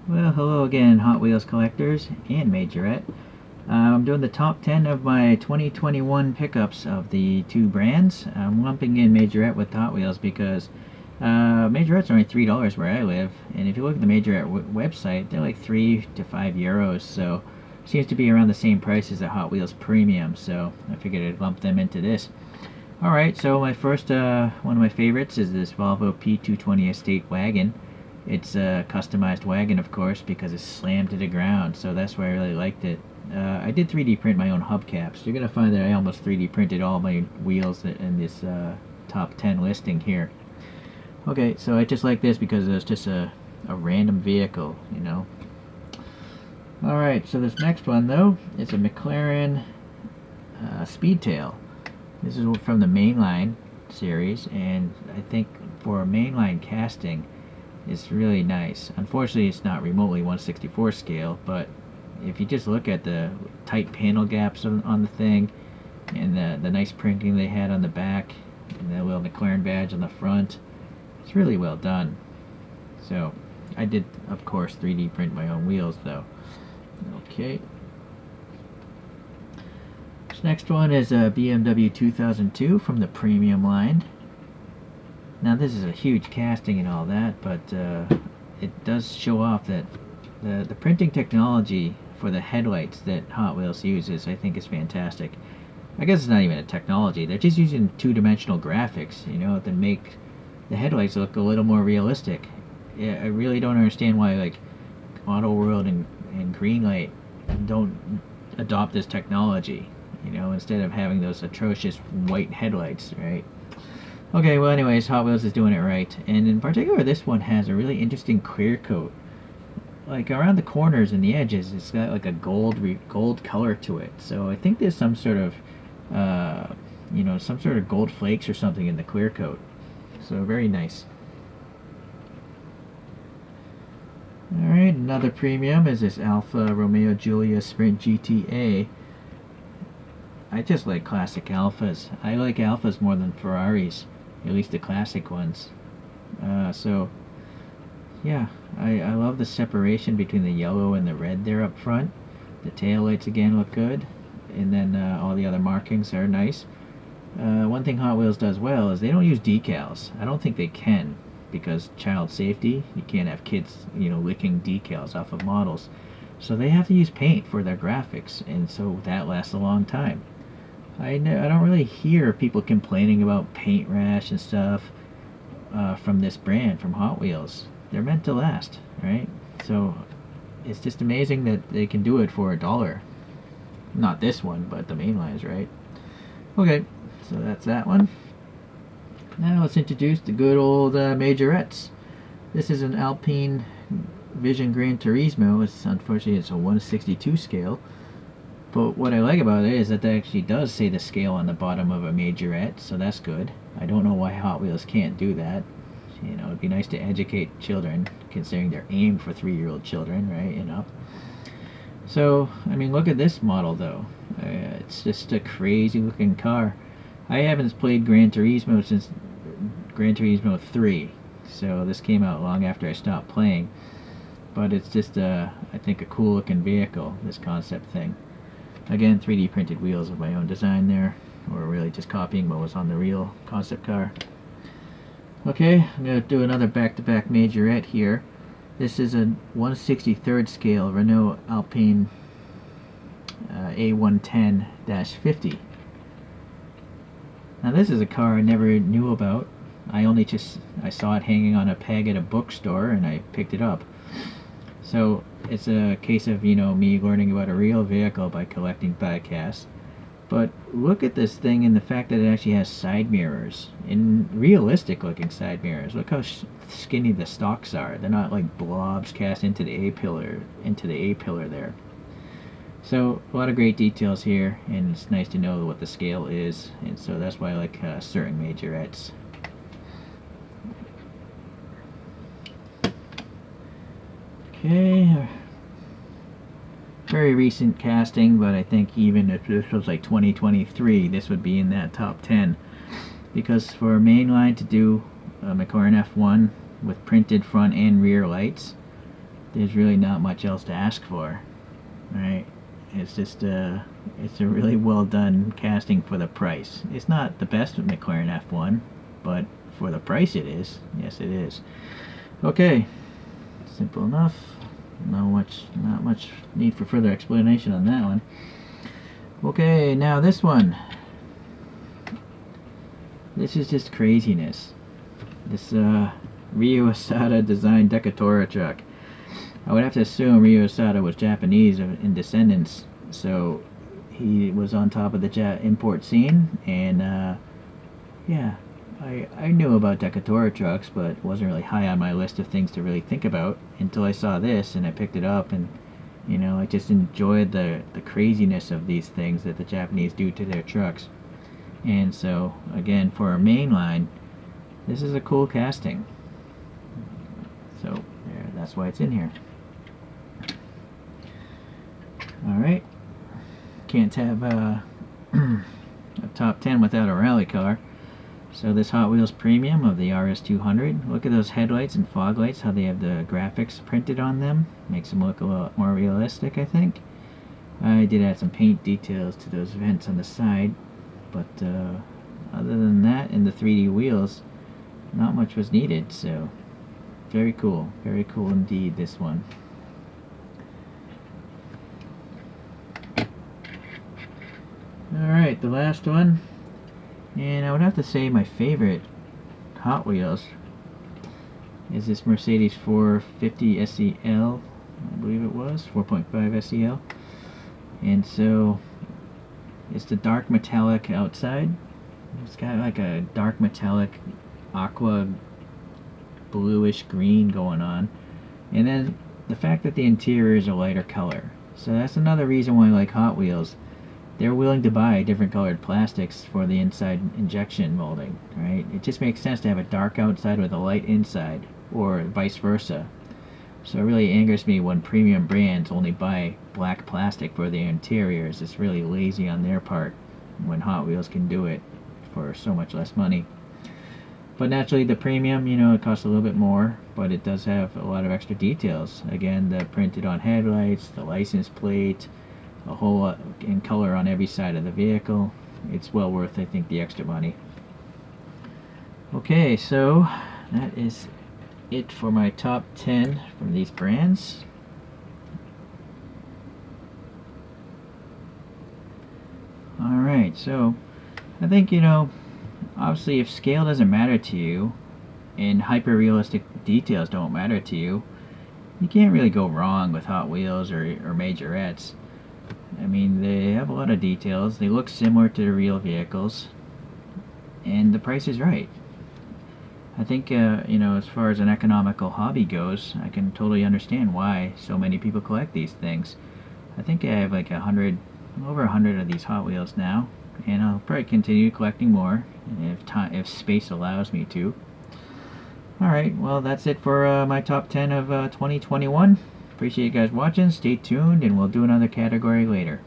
Well, hello again, Hot Wheels collectors and Majorette. I'm doing the top 10 of my 2021 pickups of the two brands. I'm lumping in Majorette with Hot Wheels because Majorette's only $3 where I live, and if you look at the Majorette website, they're like €3 to €5, so seems to be around the same price as the Hot Wheels Premium. So I figured I'd lump them into this. All right, so my first one of my favorites is this Volvo P220 Estate Wagon. It's a customized wagon, of course, because it's slammed to the ground, so that's why I really liked it. I did 3D print my own hubcaps. You're going to find that I almost 3D printed all my wheels in this top 10 listing here. Okay, so I just like this because it's just a random vehicle, you know. Alright, so this next one, though, is a McLaren Speedtail. This is from the mainline series, and I think for a mainline casting, it's really nice. Unfortunately, it's not remotely 1/64 scale, but if you just look at the tight panel gaps on the thing and the nice printing they had on the back and the little McLaren badge on the front, it's really well done. So I did, of course, 3D print my own wheels though. Okay. This next one is a BMW 2002 from the premium line. Now this is a huge casting and all that, but it does show off that the printing technology for the headlights that Hot Wheels uses, I think, is fantastic. I guess it's not even a technology; they're just using two-dimensional graphics, you know, to make the headlights look a little more realistic. Yeah, I really don't understand why like Auto World and Greenlight don't adopt this technology. You know, instead of having those atrocious white headlights, right? Okay, well, anyways, Hot Wheels is doing it right, and in particular, this one has a really interesting clear coat. Like around the corners and the edges, it's got like a gold color to it. So I think there's some sort of, some sort of gold flakes or something in the clear coat. So very nice. All right, another premium is this Alfa Romeo Giulia Sprint GTA. I just like classic Alfas. I like Alfas more than Ferraris, at least the classic ones. So yeah, I love the separation between the yellow and the red there up front. The tail lights again look good, and then all the other markings are nice. One thing Hot Wheels does well is they don't use decals. I don't think they can because child safety. You can't have kids, licking decals off of models. So they have to use paint for their graphics, and so that lasts a long time. I don't really hear people complaining about paint rash and stuff from this brand, from Hot Wheels. They're meant to last, right? So it's just amazing that they can do it for $1. Not this one, but the main lines, right? Okay, so that's that one. Now let's introduce the good old Majorettes. This is an Alpine Vision Gran Turismo. Unfortunately it's a 1/62 scale. But what I like about it is that it actually does say the scale on the bottom of a Majorette, so that's good. I don't know why Hot Wheels can't do that. It'd be nice to educate children, considering they're aimed for 3-year-old children, right, and up. So, I mean, look at this model, though. It's just a crazy-looking car. I haven't played Gran Turismo since Gran Turismo 3, so this came out long after I stopped playing. But it's just, I think, a cool-looking vehicle, this concept thing. Again, 3D printed wheels of my own design there, or really just copying what was on the real concept car. Okay, I'm going to do another back-to-back Majorette here. This is a 1/63rd scale Renault Alpine A110-50. Now this is a car I never knew about. I saw it hanging on a peg at a bookstore and I picked it up. So it's a case of, me learning about a real vehicle by collecting diecasts. But look at this thing and the fact that it actually has side mirrors. And realistic looking side mirrors. Look how skinny the stalks are. They're not like blobs cast into the A-pillar there. So a lot of great details here, and it's nice to know what the scale is, and so that's why I like certain Majorettes. Okay, very recent casting, but I think even if this was like 2023, this would be in that top 10. Because for mainline to do a McLaren F1 with printed front and rear lights, there's really not much else to ask for, right? It's just it's a really well done casting for the price. It's not the best McLaren F1, but for the price it is. Yes, it is. Okay, simple enough. Not much need for further explanation on that one. Okay, now this one. This is just craziness. This Ryo Asada designed Decatora truck. I would have to assume Ryo Asada was Japanese in descendants, so he was on top of the import scene, and yeah, I knew about Decatora trucks, but wasn't really high on my list of things to really think about until I saw this, and I picked it up, and you know, I just enjoyed the craziness of these things that the Japanese do to their trucks. And so, again, for our main line, this is a cool casting. So, there, that's why it's in here. Alright. Can't have a top 10 without a rally car. So this Hot Wheels Premium of the RS200. Look at those headlights and fog lights, how they have the graphics printed on them. Makes them look a lot more realistic, I think. I did add some paint details to those vents on the side. But other than that, and the 3D wheels, not much was needed. So very cool indeed, this one. Alright, the last one, and I would have to say my favorite Hot Wheels is this Mercedes 450 SEL, I believe it was, 4.5 SEL, and so it's the dark metallic outside. It's got like a dark metallic aqua bluish green going on, and then the fact that the interior is a lighter color. So that's another reason why I like Hot Wheels. They're willing to buy different colored plastics for the inside injection molding, right? It just makes sense to have a dark outside with a light inside, or vice versa. So it really angers me when premium brands only buy black plastic for their interiors. It's really lazy on their part when Hot Wheels can do it for so much less money. But naturally, the premium, you know, it costs a little bit more, but it does have a lot of extra details. Again, the printed on headlights, the license plate, a whole lot in color on every side of the vehicle. It's well worth, I think, the extra money. Okay, so that is it for my top 10 from these brands. Alright, so I think, you know, obviously if scale doesn't matter to you and hyper-realistic details don't matter to you, you can't really go wrong with Hot Wheels or Majorettes. I mean, they have a lot of details, they look similar to the real vehicles, and the price is right. I think, you know, as far as an economical hobby goes, I can totally understand why so many people collect these things. I think I have like over 100 of these Hot Wheels now, and I'll probably continue collecting more if space allows me to. Alright, well that's it for my top 10 of 2021. Appreciate you guys watching, stay tuned, and we'll do another category later.